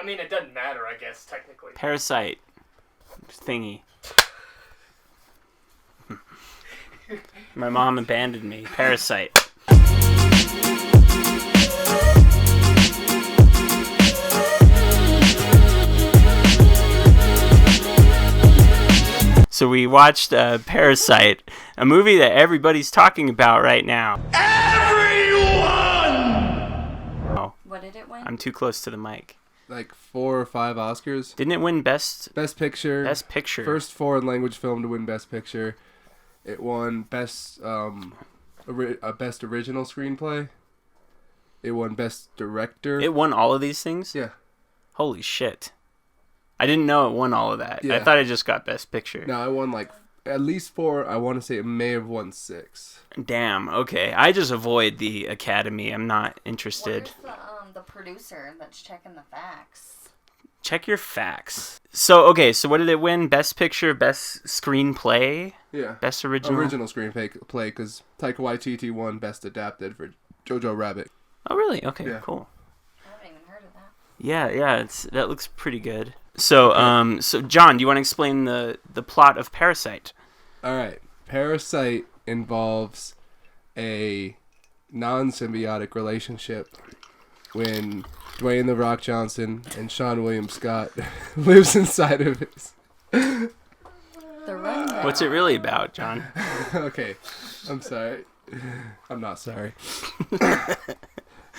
I mean, it doesn't matter, I guess, technically. Parasite. Thingy. My mom abandoned me. Parasite. So we watched Parasite, a movie that everybody's talking about right now. Everyone! Oh, what did it win? I'm too close to the mic. Like 4 or 5 Oscars. Didn't it win Best Picture? Best Picture. First foreign language film to win Best Picture. It won Best Original Screenplay. It won Best Director. It won all of these things? Yeah. Holy shit. I didn't know it won all of that. Yeah. I thought it just got Best Picture. No, it won like at least 4. I want to say it may have won 6. Damn, okay. I just avoid the Academy. I'm not interested. Where's the producer that's checking the facts? Check your facts. So what did it win? Best Picture, Best Screenplay? Yeah. Best Original? Original Screenplay, because Taika Waititi won Best Adapted for Jojo Rabbit. Oh, really? Okay, yeah. Cool. I haven't even heard of that. Yeah, that looks pretty good. So, so John, do you want to explain the plot of Parasite? All right. Parasite involves a non-symbiotic relationship when Dwayne "The Rock" Johnson and Sean William Scott lives inside of his... The rundown. What's it really about, John? Okay, I'm sorry. I'm not sorry.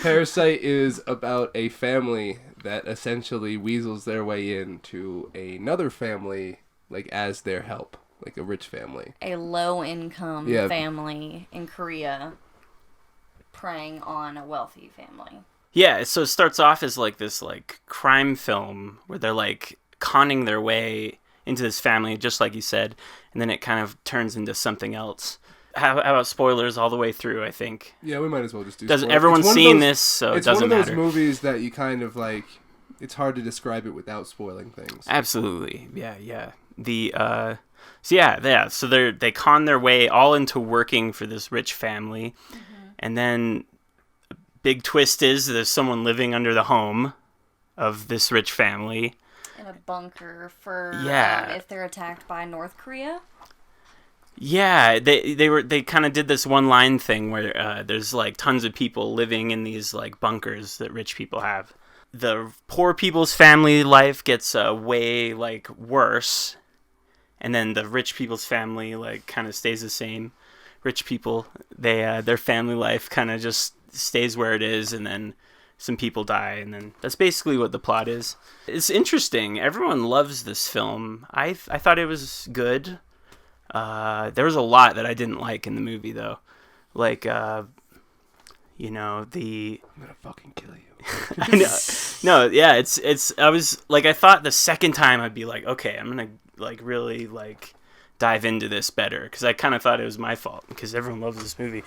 Parasite is about a family that essentially weasels their way into another family, like, as their help, like a rich family. A low-income family in Korea preying on a wealthy family. Yeah, so it starts off as like this like crime film where they're like conning their way into this family, just like you said, and then it kind of turns into something else. How about spoilers all the way through, I think? Yeah, we might as well just do spoilers. Everyone's seen this, so it doesn't matter. It's one of those movies that you kind of like, it's hard to describe it without spoiling things. Absolutely. Yeah. So they con their way all into working for this rich family. Mm-hmm. And then big twist is there's someone living under the home of this rich family. In a bunker for if they're attacked by North Korea. Yeah, they kind of did this one line thing where there's like tons of people living in these like bunkers that rich people have. The poor people's family life gets way like worse, and then the rich people's family like kind of stays the same. Rich people, their family life kind of just stays where it is, and then some people die, and then that's basically what the plot is. It's interesting. Everyone loves this film. I thought it was good. There was a lot that I didn't like in the movie, though. Like, I'm gonna fucking kill you. I know. No, yeah, I was, like, I thought the second time I'd be like, okay, I'm gonna, like, really, like, dive into this better, because I kind of thought it was my fault, because everyone loves this movie.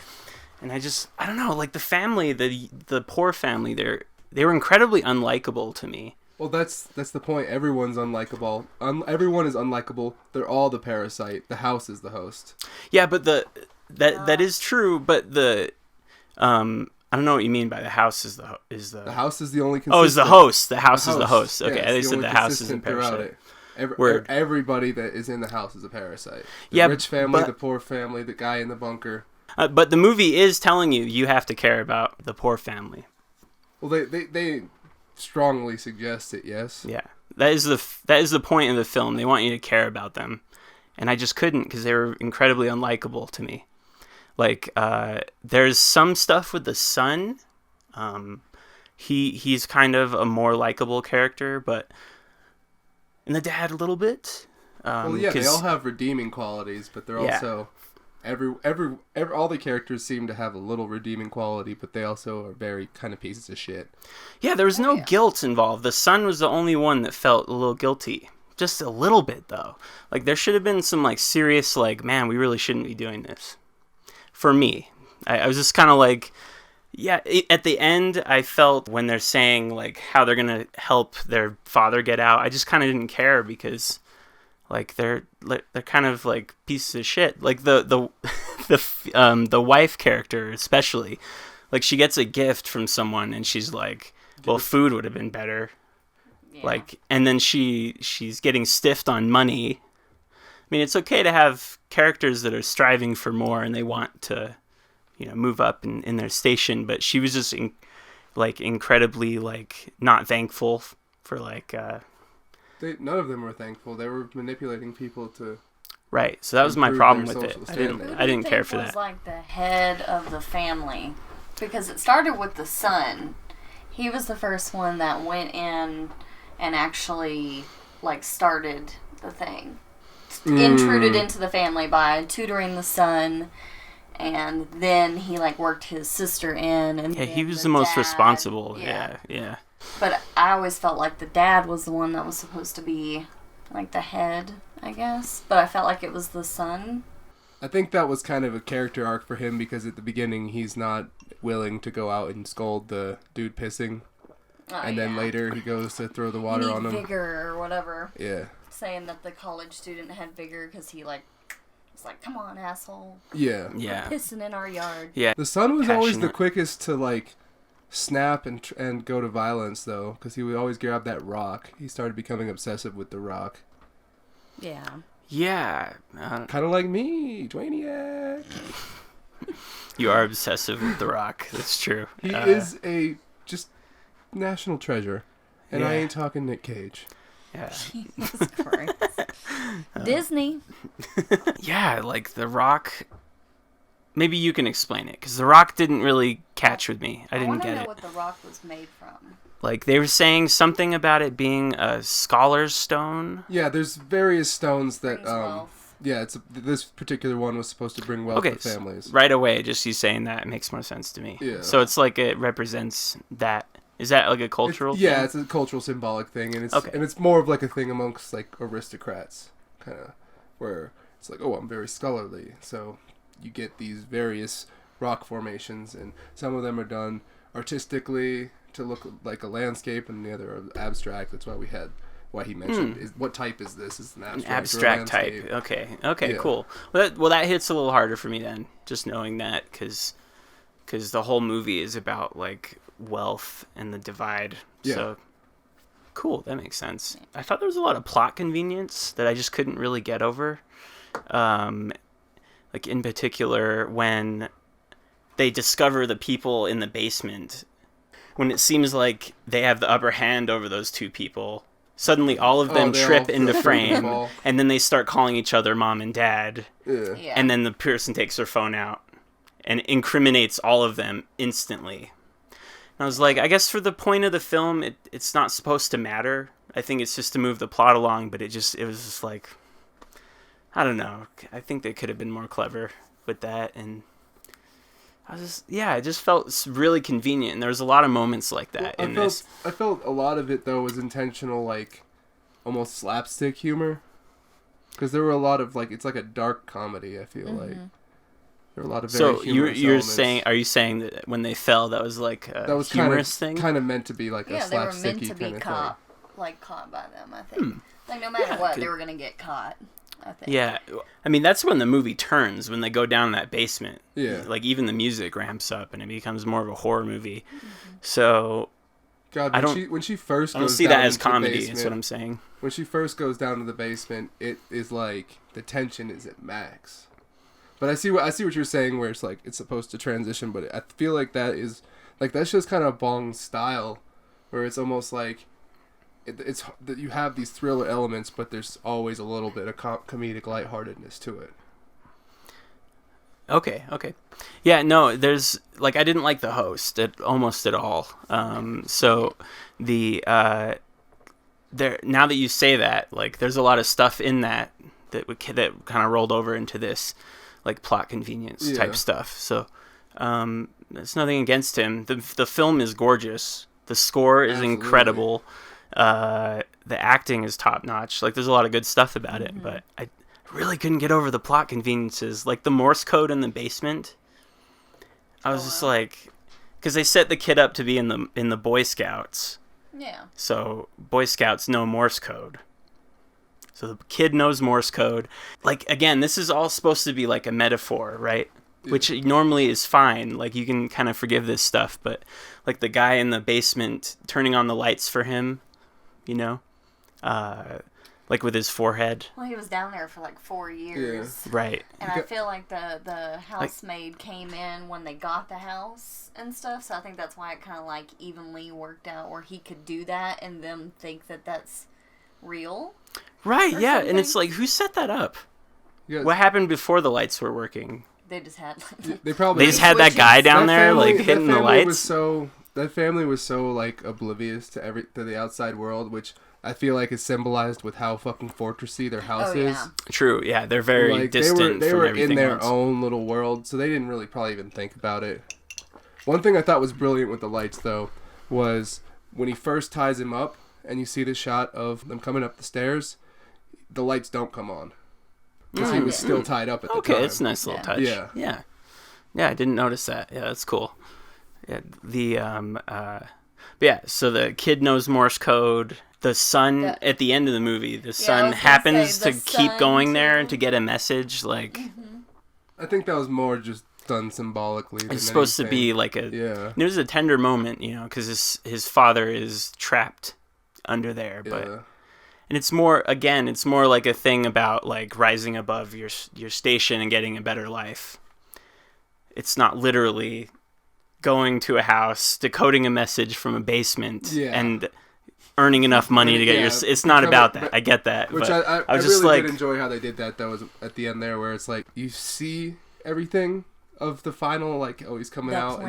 And I don't know, like, the family, the poor family, they were incredibly unlikable to me. Well, that's the point. Everyone's unlikable. Everyone is unlikable. They're all the parasite. The house is the host. Yeah, but that is true. But I don't know what you mean by the house is the The house is the only consistent. Oh, is the host. The house is the host. Okay, yeah, they said the house is in Parasite. Everybody that is in the house is a parasite. The rich family, the poor family, the guy in the bunker. But the movie is telling you have to care about the poor family. Well, they strongly suggest it, yes. Yeah, that is the point of the film. They want you to care about them, and I just couldn't because they were incredibly unlikable to me. Like, there's some stuff with the son. He's kind of a more likable character, and the dad a little bit. They all have redeeming qualities, but they're also all the characters seem to have a little redeeming quality, but they also are very kind of pieces of shit. Yeah, there was no guilt involved. The son was the only one that felt a little guilty. Just a little bit, though. Like, there should have been some, like, serious, like, man, we really shouldn't be doing this. For me. I was just kind of like, at the end, I felt when they're saying, like, how they're going to help their father get out, I just kind of didn't care because... like they're kind of like pieces of shit. Like the wife character especially, like she gets a gift from someone and she's like, well, food would have been better. Like, and then she's getting stiffed on money. I mean, it's okay to have characters that are striving for more and they want to, move up in their station. But she was just incredibly not thankful for none of them were thankful. They were manipulating people to. Right. So that was my problem with it. Standing. I didn't care for that. Was like the head of the family, because it started with the son. He was the first one that went in and actually started the thing. Intruded into the family by tutoring the son, and then he worked his sister in, and he was the most responsible. Yeah. But I always felt like the dad was the one that was supposed to be the head, I guess. But I felt like it was the son. I think that was kind of a character arc for him, because at the beginning he's not willing to go out and scold the dude pissing. And then later he goes to throw the water on him. Vigor or whatever. Yeah. Saying that the college student had vigor because he was like, come on, asshole. Yeah. Yeah. You're pissing in our yard. Yeah. The son was always the quickest to snap and go to violence, though, because he would always grab that rock. He started becoming obsessive with the rock. Yeah. Yeah. Kind of like me, Dwayniac. You are obsessive with the rock. That's true. He is a just national treasure. And I ain't talking Nick Cage. Yeah. Jesus Christ. Disney. Yeah, The Rock. Maybe you can explain it, because The Rock didn't really catch with me. I didn't get it. I want to know what The Rock was made from. They were saying something about it being a scholar's stone. Yeah, there's various stones that wealth. Yeah, this particular one was supposed to bring wealth to families. Right away, just you saying that makes more sense to me. Yeah. So it's it represents that. Is that a cultural thing? Yeah, it's a cultural symbolic thing, and it's more of a thing amongst aristocrats, kind of, where it's I'm very scholarly, so you get these various rock formations, and some of them are done artistically to look like a landscape, and the other are abstract. That's why he mentioned what type is this? Is an abstract type. Okay, yeah. Cool. Well, that hits a little harder for me then, just knowing that, because the whole movie is about wealth and the divide. Yeah. So cool, that makes sense. I thought there was a lot of plot convenience that I just couldn't really get over. In particular, when they discover the people in the basement, when it seems like they have the upper hand over those two people, suddenly all of them trip into frame, and then they start calling each other mom and dad. Yeah. And then the person takes their phone out and incriminates all of them instantly. And I was like, I guess for the point of the film, it's not supposed to matter. I think it's just to move the plot along, but it was just I don't know. I think they could have been more clever with that, and it just felt really convenient, and there was a lot of moments like that this. I felt a lot of it, though, was intentional, almost slapstick humor, because there were a lot of, it's a dark comedy, I feel like. There were a lot of very humorous elements. Are you saying that when they fell, that was that was humorous thing? Kind of meant to be a slapsticky kind of thing. Yeah, they were meant to be caught by them, I think. No matter what, they were going to get caught, I think. Yeah, I mean, that's when the movie turns, when they go down that basement. Yeah. Even the music ramps up, and it becomes more of a horror movie. So... God, when she first goes down to the basement... I don't see that as comedy, is what I'm saying. When she first goes down to the basement, it is the tension is at max. But I see what you're saying, where it's supposed to transition, but I feel like that is that's just kind of Bong's style, where it's almost it's that you have these thriller elements, but there's always a little bit of comedic lightheartedness to it. Okay. Yeah, no, there's I didn't like the host almost at all. So the there, now that you say that, there's a lot of stuff in that kind of rolled over into this plot convenience type stuff. So there's nothing against him. The film is gorgeous. The score is incredible. The acting is top notch. There's a lot of good stuff about it, but I really couldn't get over the plot conveniences. The Morse code in the basement. I was just because they set the kid up to be in the Boy Scouts. Yeah. So Boy Scouts know Morse code. So the kid knows Morse code. Again, this is all supposed to be a metaphor, right? Yeah. Which normally is fine. You can kind of forgive this stuff, but the guy in the basement turning on the lights for him you know, like with his forehead. Well, he was down there for like 4 years. Right. And I feel like the housemaid came in when they got the house and stuff, so I think that's why it kind of like evenly worked out where he could do that and them think that that's real. Right, yeah, something. and it's like, who set that up? Yeah. What happened before the lights were working? They just had They just had that guy down there, like, hitting the lights? That family was so, like, oblivious to the outside world, which I feel like is symbolized with how fucking fortressy their house is. True, yeah, they're very like, distant they from were everything in their else. own little world, so they didn't really probably even think about it. One thing I thought was brilliant with the lights, though, was when he first ties him up, and you see the shot of them coming up the stairs, the lights don't come on. Because he was still tied up at the time. Okay, it's a nice little touch. Yeah. Yeah, I didn't notice that. Yeah, that's cool. Yeah, but yeah, so the kid knows Morse code. The son, at the end of the movie, the son happens to keep going there and to get a message, like... I think that was more just done symbolically. It's supposed to be like a... Yeah. It was a tender moment, you know, because his father is trapped under there, but... Yeah. And it's more like a thing about, like, rising above your station and getting a better life. It's not literally going to a house, decoding a message from a basement, and earning enough money to get your... It's not about that. I get that. Which but I was just really like, did enjoy how they did that, though, at the end there, where it's like, you see everything of the final, like, oh, he's coming out,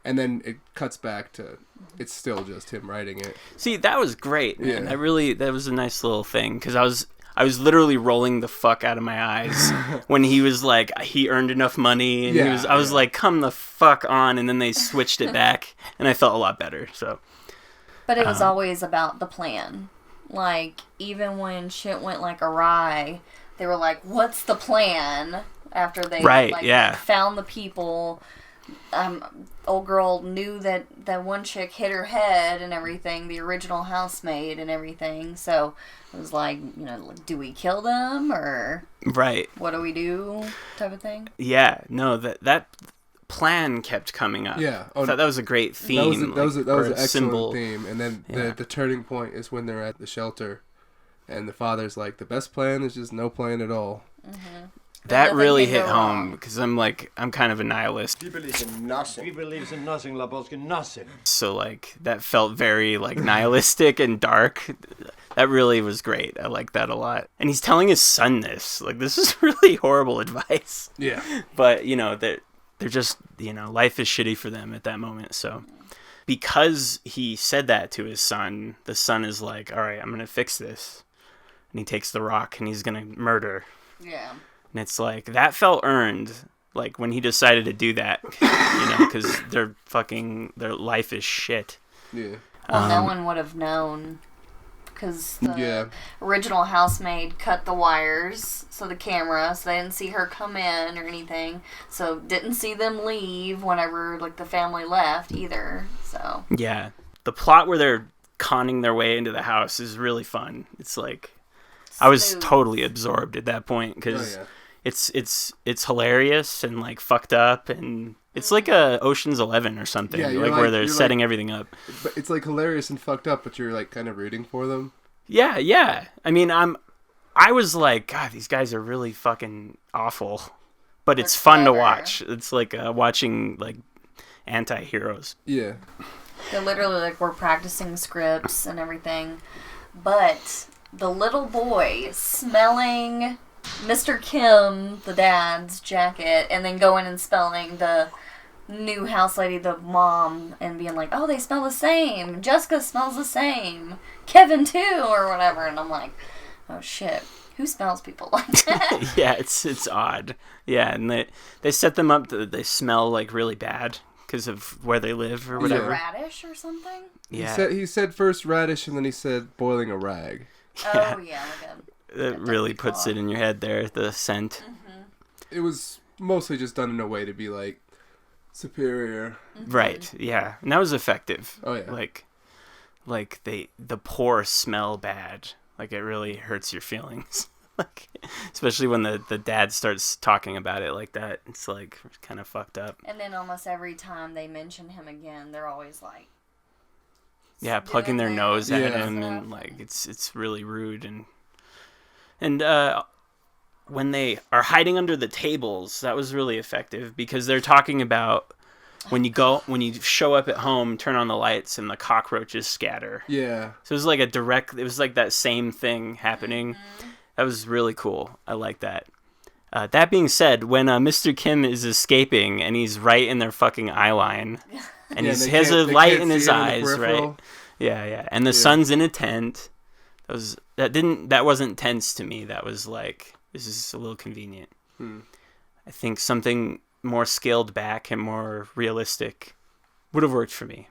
and then it cuts back to... It's still just him writing it. See, that was great, man. Yeah. That was a nice little thing, because I was literally rolling the fuck out of my eyes when he was like, he earned enough money, and I was like, come the fuck on, and then they switched it back, and I felt a lot better, so. But it was always about the plan. Like, even when shit went like awry, they were like, what's the plan? After they found the people... old girl knew that one chick hit her head and everything, the original housemaid and everything, so it was like, you know, do we kill them or what do we do type of thing. That plan kept coming up. I thought that was a great theme. That was an excellent theme. And then the turning point is when they're at the shelter and the father's like, the best plan is just no plan at all. That really hit home, because I'm kind of a nihilist. He believes in nothing. He believes in nothing, Lebowski, nothing. So, like, that felt very, like, nihilistic and dark. That really was great. I like that a lot. And he's telling his son this. Like, this is really horrible advice. Yeah. But, you know, they're just, you know, life is shitty for them at that moment. So, because he said that to his son, the son is like, all right, I'm going to fix this. And he takes the rock and he's going to murder. Yeah. And it's like, that felt earned, like, when he decided to do that, you know, because their life is shit. Yeah. Well, no one would have known, because the original housemaid cut the wires, so the camera, so they didn't see her come in or anything, so didn't see them leave whenever, like, the family left either, so. Yeah. The plot where they're conning their way into the house is really fun. It's like, I was totally absorbed at that point, because... It's hilarious and, like, fucked up, and it's like a Ocean's 11 or something, where they're setting everything up. But it's, like, hilarious and fucked up, but you're, like, kind of rooting for them. Yeah. I mean, I was like, God, these guys are really fucking awful, but it's fun to watch. It's like watching, like, anti-heroes. Yeah. They literally, like, were practicing scripts and everything, but the little boy smelling Mr. Kim, the dad's jacket, and then going and smelling the new house lady, the mom, and being like, oh, they smell the same. Jessica smells the same. Kevin too, or whatever. And I'm like, oh shit, who smells people like that? Yeah, it's odd. Yeah, and they set them up that they smell, like, really bad because of where they live or whatever. Radish or something? Yeah. He said first radish, and then he said boiling a rag. Oh yeah, like it really puts it in your head there, the scent. It was mostly just done in a way to be, like, superior. Right, yeah. And that was effective. Oh, yeah. Like the poor smell bad. Like, it really hurts your feelings. Like, especially when the dad starts talking about it like that. It's, like, kind of fucked up. And then almost every time they mention him again, they're always like, Yeah, plugging their doing nose that at Yeah. him, stuff. and like it's really rude. And when they are hiding under the tables, that was really effective because they're talking about when you show up at home, turn on the lights, and the cockroaches scatter. Yeah. So it was like it was like that same thing happening. That was really cool. I like that. That being said, when Mr. Kim is escaping and he's right in their fucking eye line, and Yeah, he they has a can't- they light can't in his see it in the eyes, right? peripheral. Yeah, and the sun's in a tent. That wasn't tense to me. That was like, this is a little convenient. I think something more scaled back and more realistic would have worked for me.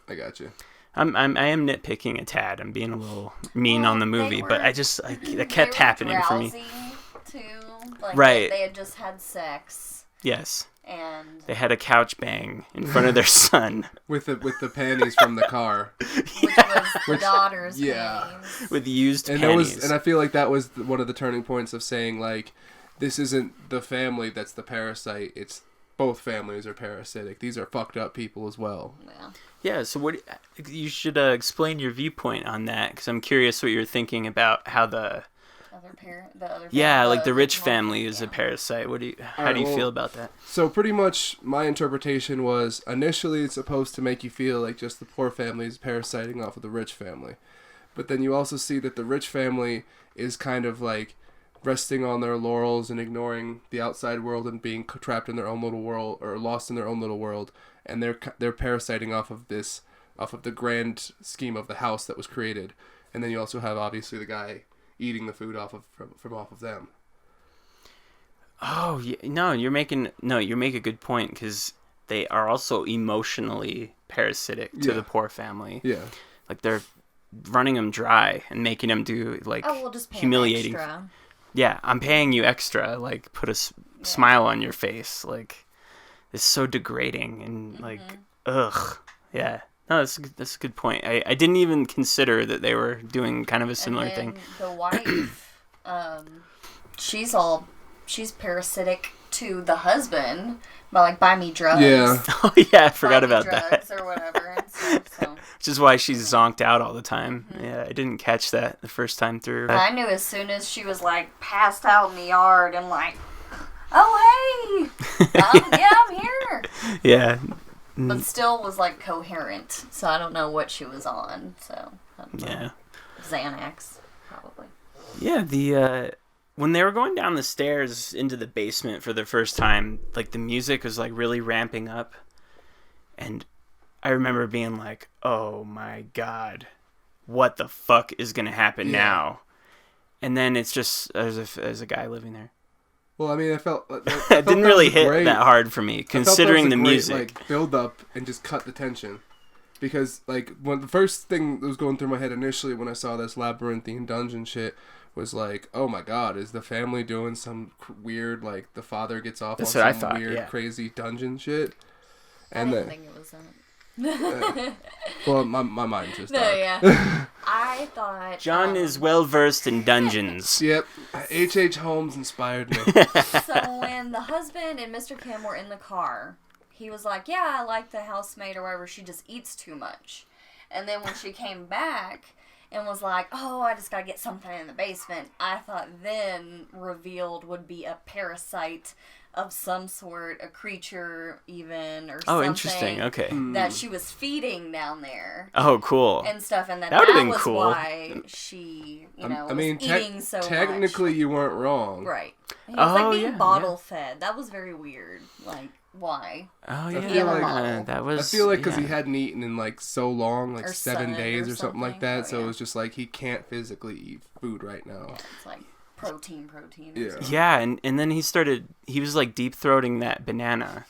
I got you. I am nitpicking a tad. I'm being a little mean on the They movie, but were- that kept happening for me. drowsy, too. Like, Right. They had just had sex, Yes, and they had a couch bang in front of their son With the panties from the car. which was the daughter's yeah. panties. with used And panties. I feel like that was one of the turning points of saying, like, this isn't the family that's the parasite. It's both families are parasitic. These are fucked up people as well. Yeah. Yeah, so you should explain your viewpoint on that, because I'm curious what you're thinking about how the rich family is a parasite. How do you feel about that? So pretty much my interpretation was initially it's supposed to make you feel like just the poor family is parasiting off of the rich family. But then you also see that the rich family is kind of like resting on their laurels and ignoring the outside world and being trapped in their own little world or lost in their own little world, and they're parasiting off of the grand scheme of the house that was created. And then you also have obviously the guy eating the food from off of them. Oh, yeah, no, you make a good point, because they are also emotionally parasitic to the poor family. Yeah. Like, they're running them dry and making them do like we'll just pay humiliating. Extra. Yeah, I'm paying you extra. Like, put a smile on your face. Like, it's so degrading and like, ugh. Yeah. No, that's a good point. I didn't even consider that they were doing kind of a similar And then thing. the wife, she's parasitic to the husband by like buy me drugs. Yeah. Oh yeah, I forgot buy me about drugs that. or whatever. And stuff, so. Which is why she's zonked out all the time. Yeah, I didn't catch that the first time through. I knew as soon as she was like passed out in the yard and like, oh hey, I'm here. Yeah. But still was like coherent, so I don't know what she was on. So I don't know. Yeah. Xanax, probably. Yeah, when they were going down the stairs into the basement for the first time, like the music was like really ramping up, and I remember being like, "Oh my god, what the fuck is gonna happen now?" And then it's just there's a guy living there. Well, I mean, I felt It didn't really hit that hard for me, considering the music. Like, build up and just cut the tension, because like when the first thing that was going through my head initially when I saw this labyrinthine dungeon shit was like, oh my god, is the family doing some weird, like the father gets off That's on what I some thought, weird yeah. crazy dungeon shit, I and didn't then think it was that. well, my mind just No, dark. yeah. I thought John is well versed in dungeons. Yep, H.H. Holmes inspired me. So when the husband and Mr. Kim were in the car, he was like, yeah, I like the housemaid or whatever, she just eats too much. And then when she came back and was like, oh, I just gotta get something in the basement, I thought then revealed would be a parasite of some sort, a creature even, or Oh, something. interesting. Okay. That she was feeding down there. Oh, cool. And stuff, and then That would've that been was cool. why she, I mean, was eating so technically you weren't wrong. much. Right. He was like being yeah, bottle fed. That was very weird. Like, why? Oh yeah, feel like- that I was. feel like because yeah. he hadn't eaten in like so long, like Or 7 sun days or or something like something. that. Oh, So yeah. it was just like he can't physically eat food right now. Yeah, it's like protein. Yeah. Yeah, and then he was like deep throating that banana,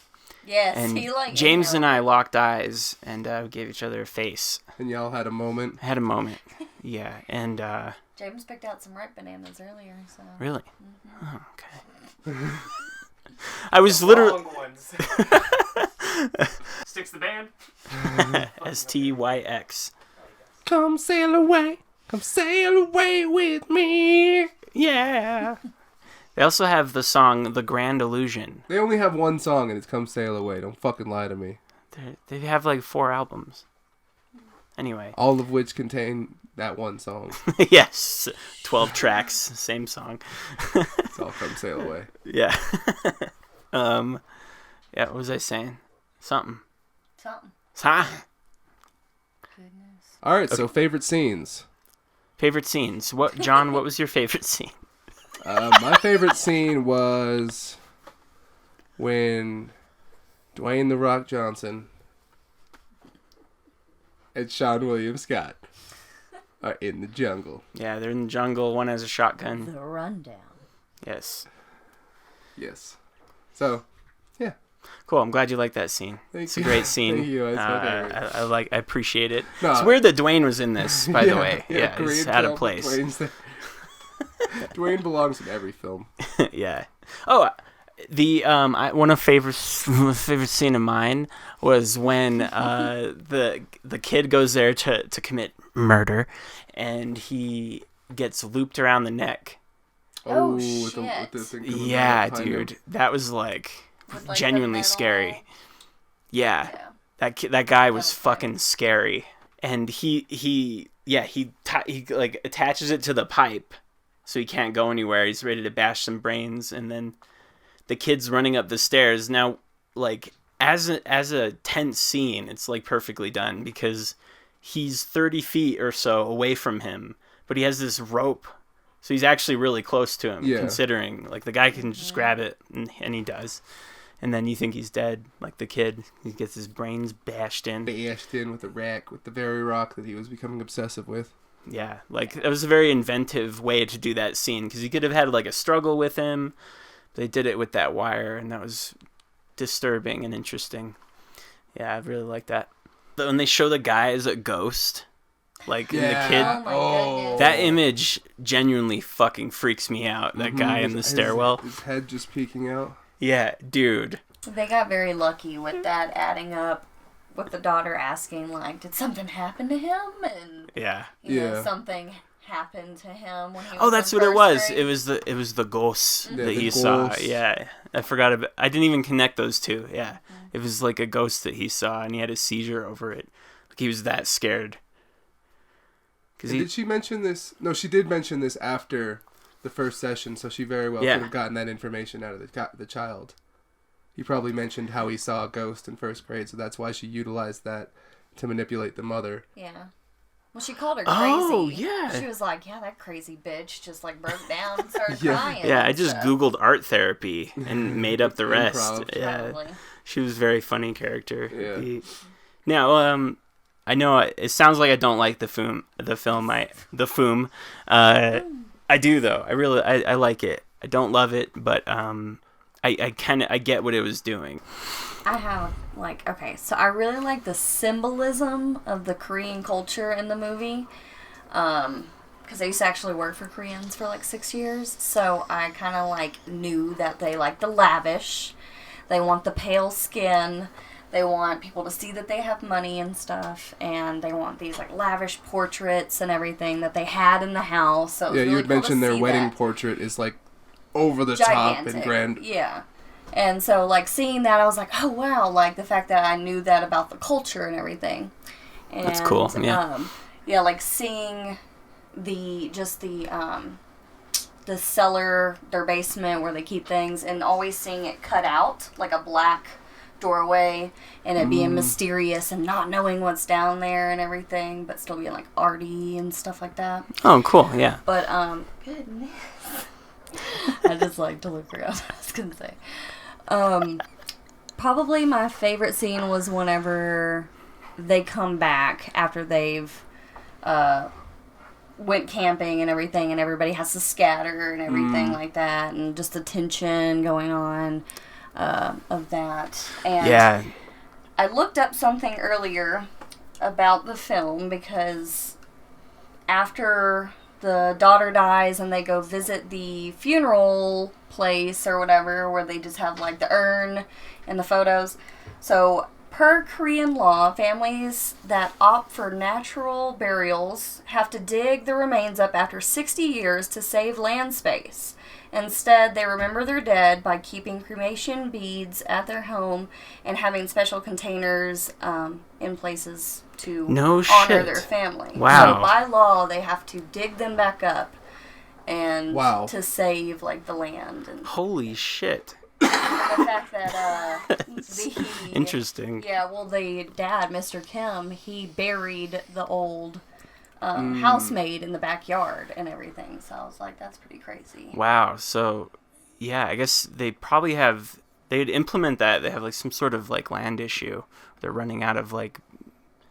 Yes, and he like James and inhaled I locked eyes and gave each other a face. And y'all had a moment. I had a moment. Yeah, and it. James picked out some ripe bananas earlier, so. really, oh, okay. I was literally Long ones. Sticks the band. STYX. Come sail away with me. Yeah. They also have the song "The Grand Illusion." They only have one song and it's "Come Sail Away." Don't fucking lie to me. They have like 4 albums. Anyway. All of which contain that one song. Yes. 12 tracks, same song. It's all from Sail Away. Yeah. Yeah, what was I saying? Something. Huh? Goodness. All right, so favorite scenes. Favorite scenes. John, what was your favorite scene? My favorite scene was when Dwayne "The Rock" Johnson and Sean William Scott are in the jungle. Yeah, they're in the jungle. One has a shotgun. The rundown. Yes. Yes. So, yeah. Cool. I'm glad you like that scene. It's a great scene. Thank you. It's my favorite. I appreciate it. No. It's weird that Dwayne was in this, by the way. Yeah, Korean it's out of film, place. Dwayne's there. Dwayne belongs in every film. Yeah. Oh, one of favorite scene of mine was when the kid goes there to commit murder, and he gets looped around the neck. Oh, with shit. the thing coming Yeah, down behind him. dude, that was like With, like, genuinely the metal- scary. Yeah, Yeah. that guy was was fucking scary, and he like attaches it to the pipe, so he can't go anywhere. He's ready to bash some brains, and then the kid's running up the stairs. Now, like as a tense scene, it's like perfectly done because he's 30 feet or so away from him, but he has this rope, so he's actually really close to him. Yeah. Considering like the guy can just grab it, and he does. And then you think he's dead, like the kid. He gets his brains bashed in. Bashed in with a rack, with the very rock that he was becoming obsessive with. Yeah, like it was a very inventive way to do that scene because you could have had like a struggle with him. They did it with that wire, and that was disturbing and interesting. Yeah, I really like that. When they show the guy as a ghost, like in the kid, Oh my goodness. that image genuinely fucking freaks me out. That guy in the stairwell. His head just peeking out. Yeah, dude. They got very lucky with that adding up, with the daughter asking, like, did something happen to him? And, Yeah. you know, Yeah. something happened to him when he was Oh, that's in what it first was. grade. It was the ghosts Yeah, that the he saw. ghosts. Yeah, I forgot about. I didn't even connect those two. Yeah, it was like a ghost that he saw, and he had a seizure over it. Like he was that scared. And did she mention this? No, she did mention this after the first session, so she very well Yeah. could have gotten that information out of the child. He probably mentioned how he saw a ghost in first grade, so that's why she utilized that to manipulate the mother. Yeah. Well, she called her crazy. Oh, yeah. She was like, yeah, that crazy bitch just, like, broke down and started Yeah. crying. Yeah, I and just stuff. Googled art therapy and made up the rest. Improv. Yeah, Probably. she was a very funny character. Yeah. Now, I know it sounds like I don't like the film. I do though. I like it. I don't love it, but I get what it was doing. I have, like, okay, so I really like the symbolism of the Korean culture in the movie. Because I used to actually work for Koreans for, like, 6 years. So I kind of, like, knew that they like the lavish. They want the pale skin. They want people to see that they have money and stuff. And they want these, like, lavish portraits and everything that they had in the house. So it was Yeah, really you had cool to mentioned their see wedding that. portrait is like over the top and grand. Yeah. And so, like, seeing that, I was like, oh, wow, like, the fact that I knew that about the culture and everything. And, That's cool, yeah. Yeah, like, seeing the cellar, their basement where they keep things, and always seeing it cut out, like a black doorway, and it being mysterious and not knowing what's down there and everything, but still being, like, arty and stuff like that. Oh, cool. Yeah. But, goodness. I just like to look around. I was gonna say. Probably my favorite scene was whenever they come back after they've went camping and everything, and everybody has to scatter and everything like that, and just the tension going on of that. And Yeah. I looked up something earlier about the film because after the daughter dies and they go visit the funeral place or whatever where they just have like the urn and the photos. So Per Korean law, families that opt for natural burials have to dig the remains up after 60 years to save land space. Instead, they remember their dead by keeping cremation beads at their home and having special containers in places to honor their family. Wow. So by law, they have to dig them back up and Wow. to save like the land. And Holy shit. the fact that Interesting. Yeah, well, the dad, Mr. Kim, he buried the old housemaid in the backyard and everything. So I was like, that's pretty crazy. Wow. So, yeah, I guess they probably they'd implement that. They have like some sort of like land issue. They're running out of like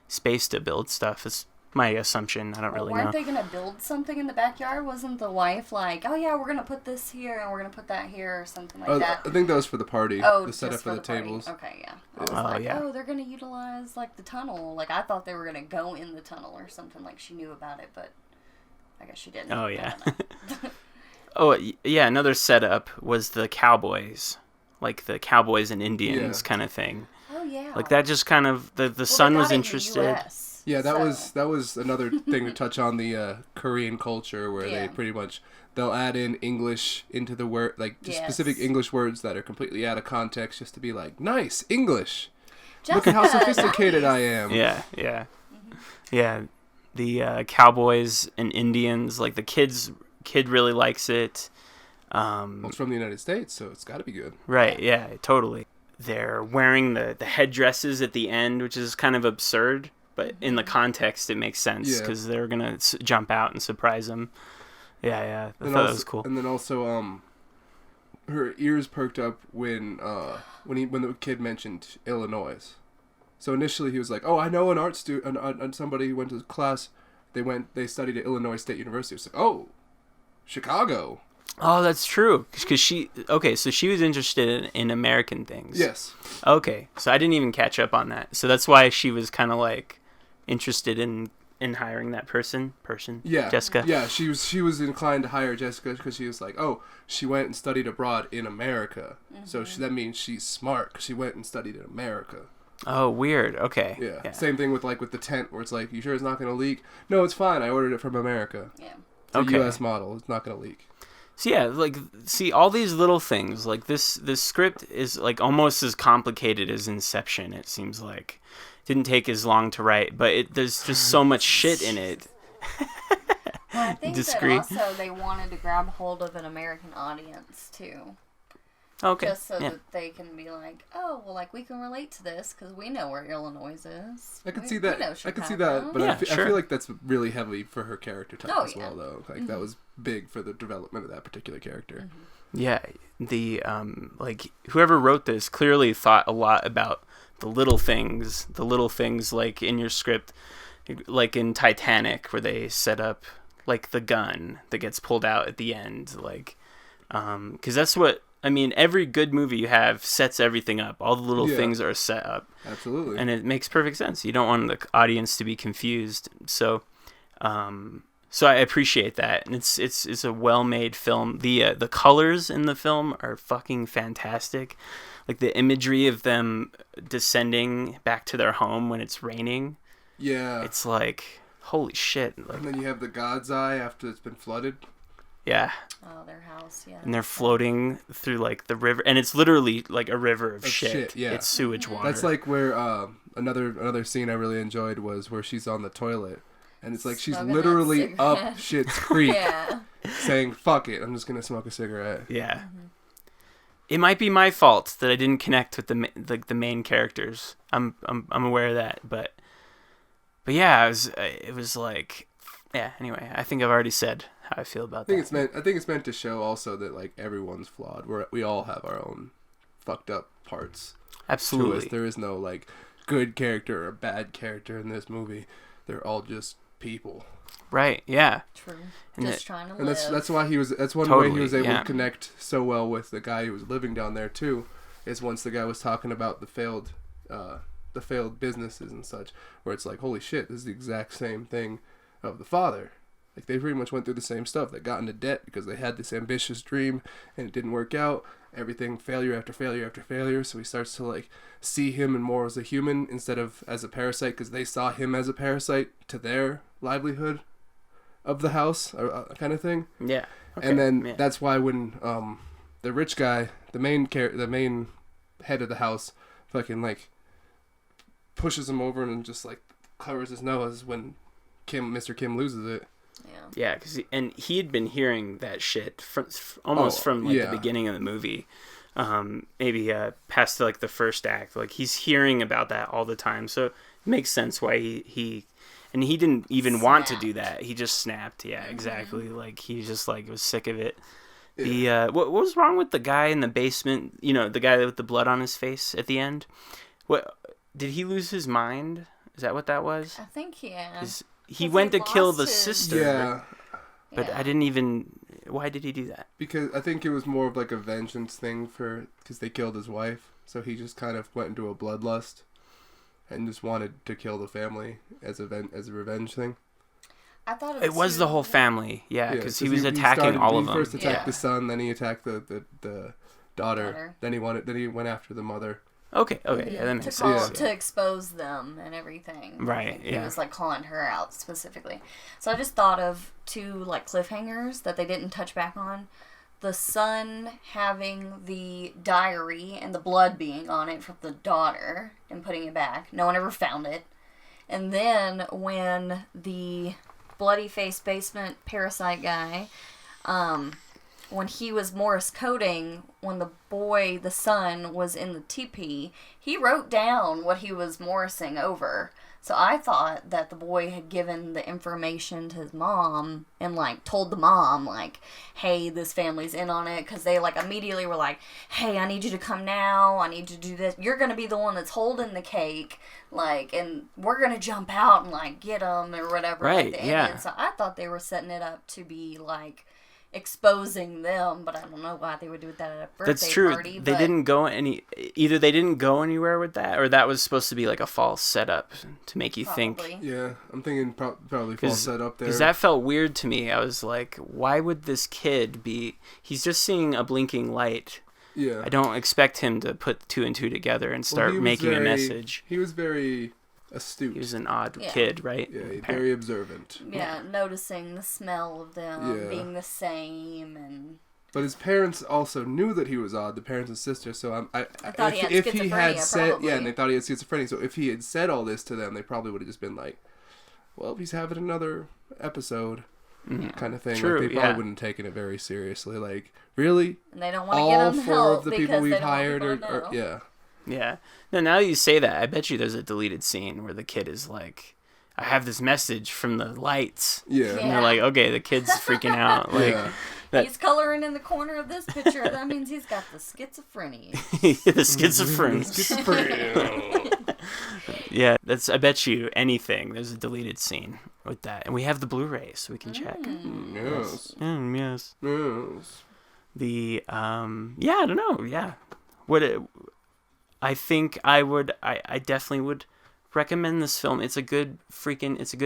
space to build stuff. It's my assumption. I don't really know. Weren't they going to build something in the backyard? Wasn't the wife like, oh yeah, we're going to put this here and we're going to put that here or something like that? I think that was for the party. Oh, the setup just for the party. tables. Okay, yeah. I was like, yeah. oh, they're going to utilize like the tunnel. Like I thought they were going to go in the tunnel or something. Like she knew about it, but I guess she didn't. Oh, yeah. I don't know. Oh, yeah, another setup was the cowboys. Like the cowboys and Indians kind of thing. Oh yeah. Like that just kind of, the son was interested. Yeah, that was another thing to touch on the Korean culture where they pretty much they'll add in English into the word, like just specific English words that are completely out of context just to be like, nice English. Look at how sophisticated I am. Yeah, yeah. Yeah, the cowboys and Indians, like the kid really likes it. Well, it's from the United States, so it's got to be good. Right, yeah, totally. They're wearing the headdresses at the end, which is kind of absurd, but in the context it makes sense because they're going to jump out and surprise him. Yeah, I thought that was cool. And then also, her ears perked up when the kid mentioned Illinois. So initially he was like, "Oh, I know an art student, and somebody who went to class. They studied at Illinois State University." It's like, "Oh, Chicago." Oh, that's true. Because so she was interested in American things. Yes. Okay, so I didn't even catch up on that. So that's why she was kind of like interested in hiring that person. Yeah. Jessica. Yeah, she was inclined to hire Jessica because she was like, oh, she went and studied abroad in America. Mm-hmm. So that means she's smart because she went and studied in America. Oh, weird. Okay. Yeah. Same thing with the tent where it's like, you sure it's not going to leak? No, it's fine. I ordered it from America. Yeah. It's a U.S. model. It's not going to leak. So yeah, see all these little things. Like this script is like almost as complicated as Inception. It seems like didn't take as long to write, but there's just so much shit in it. Well, I think that also they wanted to grab hold of an American audience too. Okay. Just so that they can be like, oh, well, like we can relate to this because we know where Illinois is. I can see that. I can see that, but yeah, I feel like that's really heavy for her character type as well, though. Like that was big for the development of that particular character. Mm-hmm. Yeah, the whoever wrote this clearly thought a lot about the little things like in your script, like in Titanic where they set up like the gun that gets pulled out at the end, like because that's what. I mean, every good movie you have sets everything up. All the little things are set up. Absolutely. And it makes perfect sense. You don't want the audience to be confused. So I appreciate that. And it's a well-made film. The colors in the film are fucking fantastic. Like the imagery of them descending back to their home when it's raining. Yeah. It's like, holy shit. Like, and then you have the God's Eye after it's been flooded. Yeah. Oh, their house, yeah. And they're floating through like the river, and it's literally like a river of shit. Yeah. It's sewage water. That's like where another scene I really enjoyed was where she's on the toilet, and it's like she's Smoking literally up Schitt's Creek, yeah. saying "fuck it, I'm just gonna smoke a cigarette." Yeah. Mm-hmm. It might be my fault that I didn't connect with the main characters. I'm aware of that, but yeah, it was like, yeah. Anyway, I think I've already said how I feel about that. I think it's meant to show also that like everyone's flawed. We all have our own fucked up parts. Absolutely. There is no like good character or bad character in this movie. They're all just people. Right. Yeah. True. And just trying to live. And that's why that's one Totally, way he was able yeah. to connect so well with the guy who was living down there too. Is once the guy was talking about the failed businesses and such, where it's like, holy shit, this is the exact same thing of the father. Like, they pretty much went through the same stuff. They got into debt because they had this ambitious dream and it didn't work out. Everything, failure after failure after failure. So he starts to, like, see him and more as a human instead of as a parasite, because they saw him as a parasite to their livelihood of the house, kind of thing. Yeah. Okay. And then that's why when the rich guy, the main head of the house, fucking, like, pushes him over and just, like, covers his nose when Mr. Kim loses it. Yeah, because he had been hearing that shit from the beginning of the movie, maybe past like the first act. Like, he's hearing about that all the time, so it makes sense why he didn't even want to do that. He just snapped. Yeah, exactly. Like, he just like was sick of it. Yeah. What was wrong with the guy in the basement? You know, the guy with the blood on his face at the end. What did he lose his mind? Is that what that was? I think he went to kill the sister. Yeah. But I didn't even... Why did he do that? Because I think it was more of like a vengeance thing because they killed his wife. So he just kind of went into a bloodlust and just wanted to kill the family as a revenge thing. I thought it was the whole family. Yeah, because he was attacking all of them. He first attacked the son, then he attacked the daughter. Then he went after the mother. Okay, yeah, that makes sense. To expose them and everything. Right, He was, like, calling her out specifically. So I just thought of 2, like, cliffhangers that they didn't touch back on. The son having the diary and the blood being on it from the daughter and putting it back. No one ever found it. And then when the bloody-faced basement parasite guy... when he was Morse coding, when the son was in the teepee, he wrote down what he was Morrising over. So I thought that the boy had given the information to his mom and, like, told the mom, like, hey, this family's in on it. Because they, like, immediately were like, hey, I need you to come now. I need you to do this. You're going to be the one that's holding the cake. Like, and we're going to jump out and, like, get them or whatever. Right, yeah. So I thought they were setting it up to be, like... exposing them, but I don't know why they would do that at a birthday That's true. party. They didn't go either they didn't go anywhere with that, or that was supposed to be like a false setup to make you think. Yeah, I'm thinking probably false setup there. Because that felt weird to me. I was like, why would this kid be... He's just seeing a blinking light. Yeah. I don't expect him to put 2 and 2 together and start making a message. He was very... astute. He was an odd kid, right? Yeah, very observant. Yeah, noticing the smell of them being the same, and. But his parents also knew that he was odd. The parents and sister. So I thought if he had said, probably. and they thought he had schizophrenia. So if he had said all this to them, they probably would have just been like, "Well, he's having another episode," kind of thing. True, like, they probably wouldn't have taken it very seriously. Like, really? And they don't want to get him help all 4 of the people we've they don't hired want people to know. Yeah. No, now that you say that, I bet you there's a deleted scene where the kid is like, I have this message from the lights. Yeah. And they're like, okay, the kid's freaking out. Like, he's coloring in the corner of this picture. That means he's got the schizophrenia. The schizophrenia. Yeah, I bet you anything. There's a deleted scene with that. And we have the Blu-ray, so we can check. Yes. Yes. Yes. The, I don't know. Yeah. I think I definitely would recommend this film. It's a good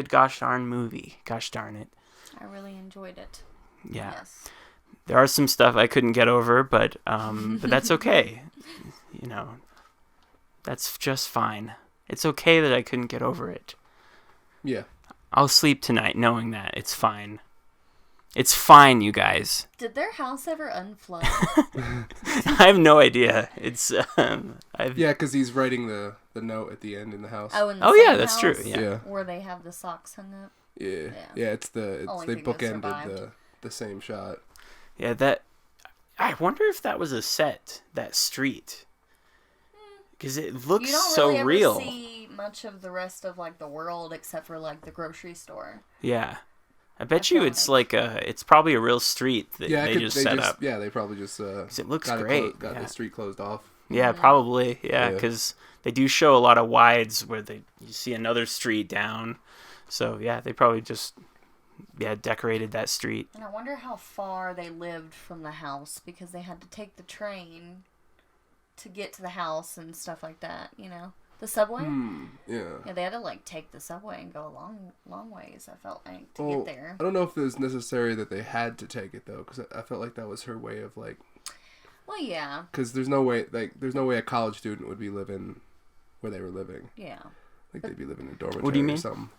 gosh darn movie. Gosh darn it. I really enjoyed it. Yeah. Yes. There are some stuff I couldn't get over, but that's okay. You know, that's just fine. It's okay that I couldn't get over it. Yeah. I'll sleep tonight knowing that. It's fine. It's fine, you guys. Did their house ever unflood? I have no idea. It's because he's writing the note at the end in the house. Oh, yeah, that's true. Yeah. Where they have the socks hung up. Yeah. It's they bookended the same shot. Yeah, I wonder if that was a set, that street. Because it looks so real. You don't really ever see much of the rest of, like, the world except for, like, the grocery store. Yeah. I bet you it's it's probably a real street that they just set up. Yeah, they probably just it looks great. Got the street closed off. Yeah, probably. Yeah, because they do show a lot of wides where you see another street down. So yeah, they probably just decorated that street. And I wonder how far they lived from the house, because they had to take the train to get to the house and stuff like that. You know, The subway? Yeah. Yeah, they had to like take the subway and go a long ways, I felt like, to Well, get there. I don't know if it was necessary that they had to take it, though, because I felt like that was her way of, like... Well, yeah. Because there's no way a college student would be living where they were living. Yeah. Like, they'd be living in a dormitory What do you mean? or something.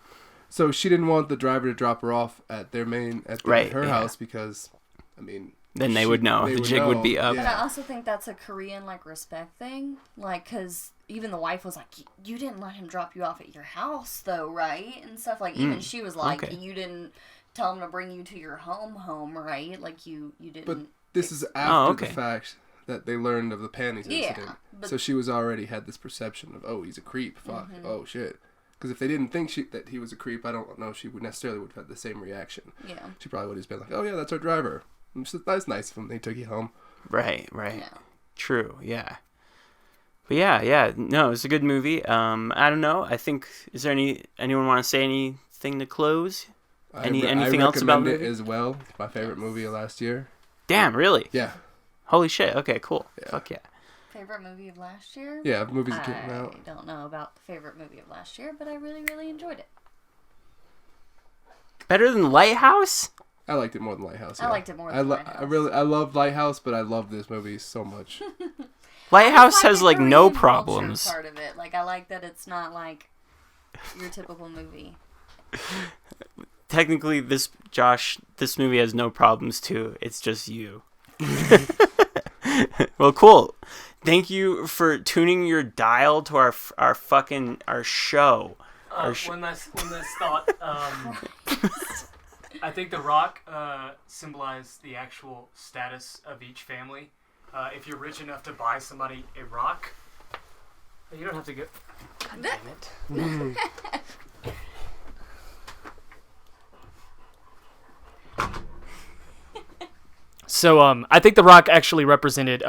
So she didn't want the driver to drop her off at their her house because, I mean... Then they would know. The jig would be up. But I also think that's a Korean, like, respect thing. Like, because even the wife was like, you didn't let him drop you off at your house, though, right? And stuff. Like, even she was like, okay. You didn't tell him to bring you to your home, right? Like, you didn't... But this is after the fact that they learned of the panties incident. So she was already had this perception of, oh, he's a creep. Fuck. Oh, shit. Because if they didn't think that he was a creep, I don't know if she would necessarily would have had the same reaction. Yeah. She probably would have been like, oh, yeah, that's our driver. That's nice of them. They took you home. Right. Yeah. True, yeah. But yeah. No, it's a good movie. I don't know. I think, is there anyone want to say anything to close? Anything else about it? I recommend it as well. It's my favorite movie of last year. Damn, really? Yeah. Holy shit. Okay, cool. Yeah. Fuck yeah. Favorite movie of last year? Yeah, movies that came out. I don't know about the favorite movie of last year, but I really, really enjoyed it. Better than Lighthouse? I liked it more than Lighthouse. I liked it more than Lighthouse. I love Lighthouse, but I love this movie so much. Lighthouse has the like no Korean problems. culture part of it. Like, I like that it's not like your typical movie. Technically, this movie has no problems too. It's just you. Well, cool. Thank you for tuning your dial to our show. One last thought. I think The Rock symbolized the actual status of each family. If you're rich enough to buy somebody a rock, you don't have to go. God damn it. So I think The Rock actually represented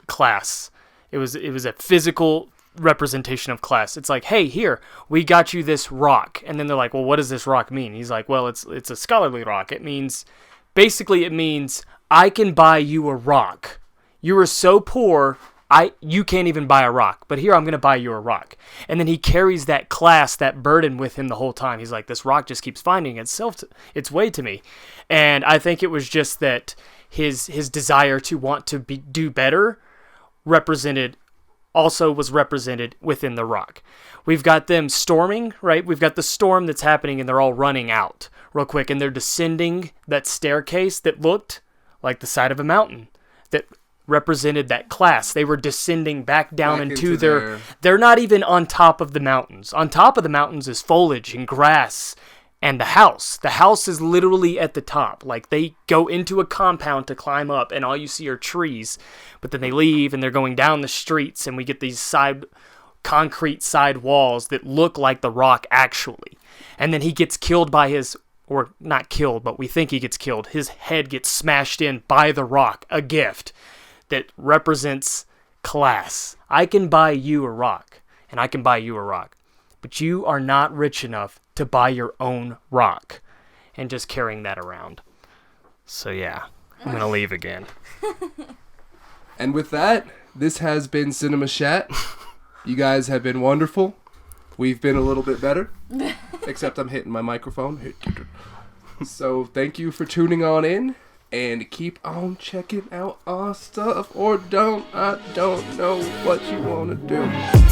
class. It was a physical representation of class. It's like, hey, here, we got you this rock. And then they're like, well, what does this rock mean? He's like, well, it's a scholarly rock. It means I can buy you a rock. You are so poor, you can't even buy a rock. But here, I'm going to buy you a rock. And then he carries that class, that burden with him the whole time. He's like, this rock just keeps finding its way to me. And I think it was just that his desire to want to do better was represented within The Rock. We've got them storming, right? We've got the storm that's happening and they're all running out real quick and they're descending that staircase that looked like the side of a mountain that represented that class. They were descending back down into they're not even on top of the mountains. On top of the mountains is foliage and grass and the house. The house is literally at the top. Like, they go into a compound to climb up and all you see are trees. But then they leave and they're going down the streets and we get these concrete side walls that look like The Rock actually. And then he gets killed by or not killed, but we think he gets killed. His head gets smashed in by The Rock, a gift that represents class. I can buy you a rock and I can buy you a rock. But you are not rich enough to buy your own rock. And just carrying that around. So yeah, I'm going to leave again. And with that, this has been Cinema Shat. You guys have been wonderful. We've been a little bit better. Except I'm hitting my microphone. So thank you for tuning on in. And keep on checking out our stuff. Or don't. I don't know what you want to do.